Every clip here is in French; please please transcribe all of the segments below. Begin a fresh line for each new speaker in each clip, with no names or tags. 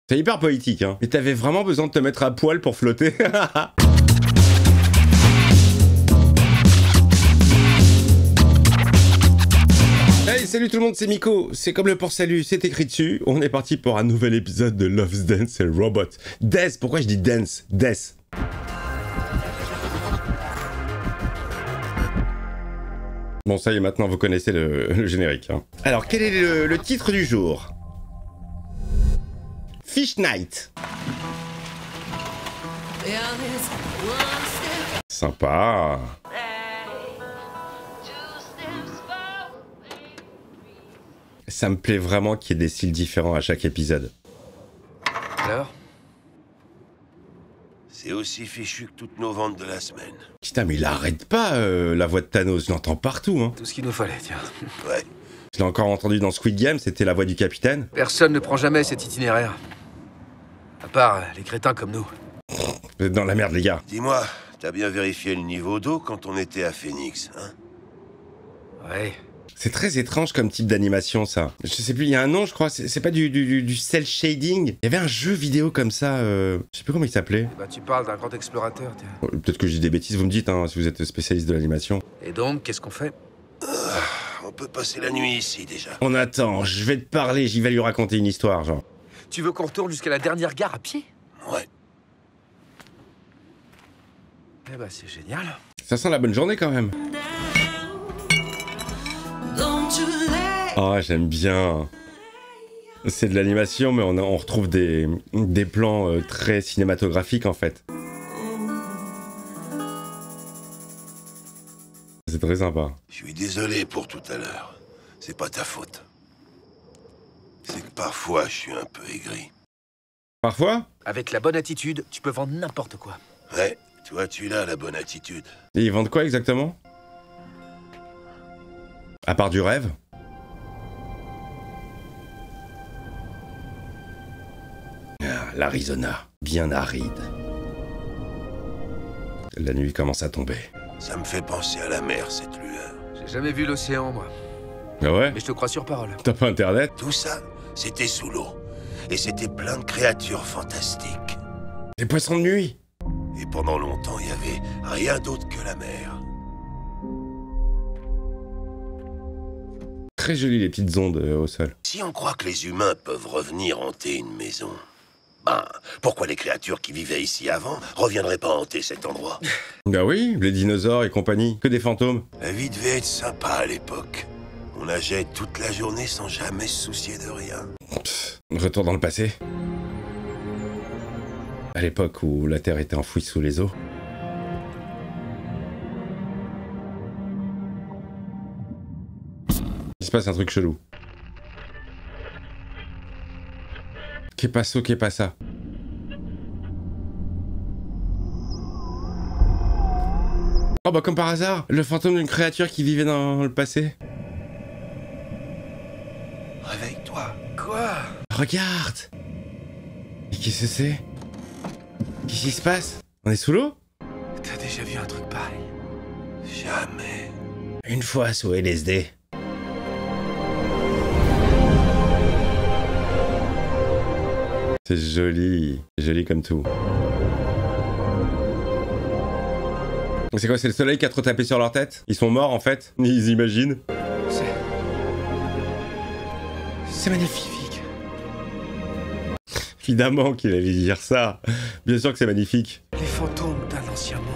C'est hyper politique, hein. Mais t'avais vraiment besoin de te mettre à poil pour flotter. Hey, salut tout le monde, c'est Miko. C'est comme le port salut, c'est écrit dessus. On est parti pour un nouvel épisode de Love's Dance et Robot. Death, pourquoi je dis dance? Death. Bon, ça y est, maintenant vous connaissez le générique. Hein. Alors, quel est le titre du jour? Fish Night. Sympa. Ça me plaît vraiment qu'il y ait des styles différents à chaque épisode.
Alors?
C'est aussi fichu que toutes nos ventes de la semaine.
Putain, mais il arrête pas la voix de Thanos, je l'entends partout. Hein.
Tout ce qu'il nous fallait, tiens.
Ouais.
Je l'ai encore entendu dans Squid Game, c'était la voix du capitaine.
Personne ne prend jamais cet itinéraire. À part les crétins comme nous.
Vous êtes dans la merde, les gars.
Dis-moi, t'as bien vérifié le niveau d'eau quand on était à Phoenix, hein?
Ouais.
C'est très étrange comme type d'animation, ça. Je sais plus, il y a un nom, je crois. C'est pas du cel shading. Il y avait un jeu vidéo comme ça, je sais plus comment il s'appelait.
Bah tu parles d'un grand explorateur, tiens.
Peut-être que je dis des bêtises, vous me dites, hein, si vous êtes spécialiste de l'animation.
Et donc, qu'est-ce qu'on fait?
On peut passer la nuit ici, déjà.
On attend, je vais te parler, j'y vais lui raconter une histoire, genre.
Tu veux qu'on retourne jusqu'à la dernière gare à pied?
Ouais.
Eh bah c'est génial.
Ça sent la bonne journée, quand même. Oh, j'aime bien. C'est de l'animation, mais on retrouve des plans très cinématographiques, en fait. C'est très sympa.
Je suis désolé pour tout à l'heure. C'est pas ta faute. C'est que parfois, je suis un peu aigri.
Parfois?
Avec la bonne attitude, tu peux vendre n'importe quoi.
Ouais, toi, tu l'as, la bonne attitude.
Et ils vendent quoi, exactement? À part du rêve? Ah, l'Arizona, bien aride. La nuit commence à tomber.
Ça me fait penser à la mer, cette lueur.
J'ai jamais vu l'océan, moi.
Ah ouais?
Mais je te crois sur parole.
T'as pas internet?
Tout ça, c'était sous l'eau. Et c'était plein de créatures fantastiques.
Des poissons de nuit?
Et pendant longtemps, il y avait rien d'autre que la mer.
Très jolies les petites ondes au sol.
Si on croit que les humains peuvent revenir hanter une maison, ben, pourquoi les créatures qui vivaient ici avant reviendraient pas hanter cet endroit?
Bah oui, les dinosaures et compagnie, que des fantômes.
La vie devait être sympa à l'époque. On nageait toute la journée sans jamais se soucier de rien.
Pff, retour dans le passé. À l'époque où la Terre était enfouie sous les eaux. Il se passe un truc chelou. Qu'est pas ça, qu'est pas ça. Oh bah comme par hasard, le fantôme d'une créature qui vivait dans le passé.
Réveille-toi.
Quoi?
Regarde! Mais qu'est-ce que c'est? Qu'est-ce qui se passe? On est sous l'eau?
T'as déjà vu un truc pareil?
Jamais.
Une fois sous LSD. C'est joli, joli comme tout. C'est quoi, c'est le soleil qui a trop tapé sur leur tête? Ils sont morts en fait? Ils imaginent?
C'est magnifique.
Évidemment qu'il allait dire ça. Bien sûr que c'est magnifique.
Les fantômes d'un ancien monde.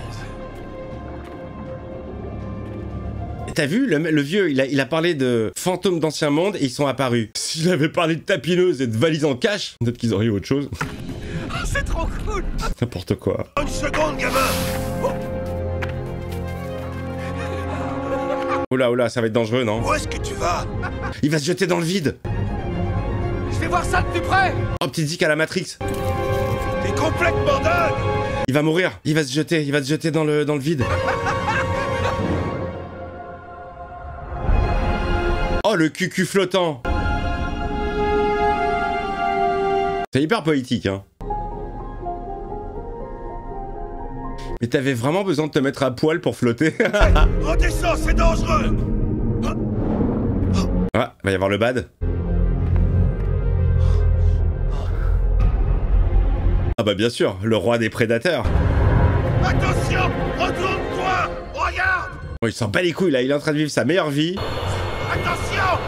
T'as vu, le vieux, il a parlé de fantômes d'ancien monde et ils sont apparus. S'il avait parlé de tapineuse et de valises en cash, peut-être qu'ils auraient eu autre chose.
Oh, c'est trop cool!
N'importe quoi.
Une seconde, gamin!
Oula, oula, ça va être dangereux, non?
Où est-ce que tu vas?
Il va se jeter dans le vide.
Je vais voir ça de plus près!
Oh, petite zik à la Matrix.
T'es complètement dingue!
Il va mourir, il va se jeter dans le vide. Oh, le cucu flottant. C'est hyper politique, hein. Mais t'avais vraiment besoin de te mettre à poil pour flotter?
Redescends, c'est dangereux!
Ah, va y avoir le bad. Ah bah bien sûr, le roi des prédateurs.
Attention! Retourne-toi! Regarde!
Bon, il s'en bat les couilles là, il est en train de vivre sa meilleure vie.
Attention!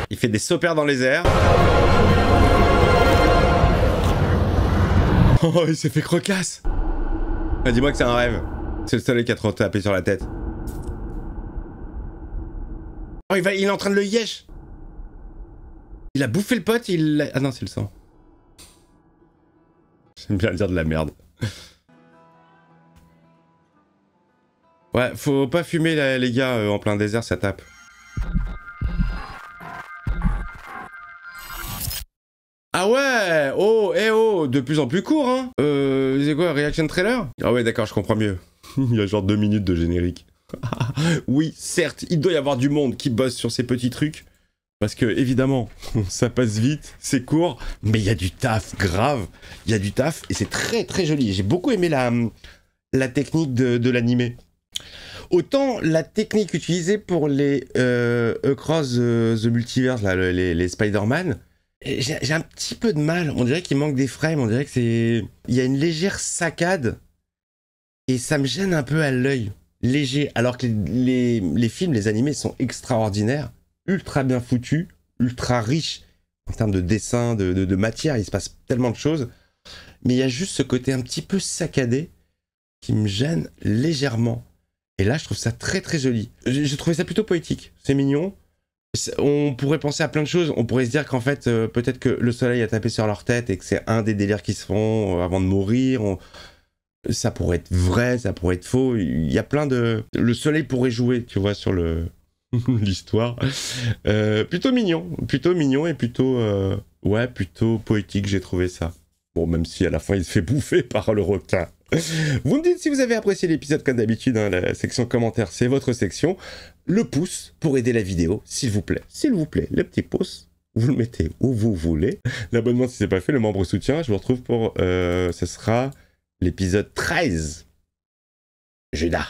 Il fait des sauts dans les airs. Oh, il s'est fait crocasse. Ah, dis-moi que c'est un rêve. C'est le soleil qui a trop tapé sur la tête. Oh, il est en train de le yesh. Il a bouffé le pote, Ah non, c'est le sang. J'aime bien dire de la merde. Ouais, faut pas fumer les gars en plein désert, ça tape. Ah ouais! Oh, de plus en plus court, hein! C'est quoi, reaction trailer? Ah ouais, d'accord, je comprends mieux. Il y a genre 2 minutes de générique. Oui, certes, il doit y avoir du monde qui bosse sur ces petits trucs. Parce que, évidemment, ça passe vite, c'est court, mais il y a du taf, grave. Il y a du taf, et c'est très très joli. J'ai beaucoup aimé la technique de l'animé. Autant la technique utilisée pour les Across the Multiverse, là, les Spider-Man, j'ai un petit peu de mal. On dirait qu'il manque des frames, on dirait que c'est... Il y a une légère saccade, et ça me gêne un peu à l'œil. Léger, alors que les films, les animés sont extraordinaires, ultra bien foutus, ultra riches en termes de dessin, de matière, il se passe tellement de choses. Mais il y a juste ce côté un petit peu saccadé qui me gêne légèrement. Et là, je trouve ça très très joli. J'ai trouvé ça plutôt poétique. C'est mignon. On pourrait penser à plein de choses. On pourrait se dire qu'en fait, peut-être que le soleil a tapé sur leur tête et que c'est un des délires qui se font avant de mourir. Ça pourrait être vrai, ça pourrait être faux. Il y a plein de... Le soleil pourrait jouer, tu vois, sur l'histoire. Plutôt mignon et plutôt... Ouais, plutôt poétique, j'ai trouvé ça. Bon, même si à la fin, il se fait bouffer par le requin. Vous me dites si vous avez apprécié l'épisode comme d'habitude, hein, la section commentaires, c'est votre section. Le pouce pour aider la vidéo, s'il vous plaît. S'il vous plaît, le petit pouce, vous le mettez où vous voulez. L'abonnement si c'est pas fait, le membre soutien, je vous retrouve pour... ce sera l'épisode 13. Judas.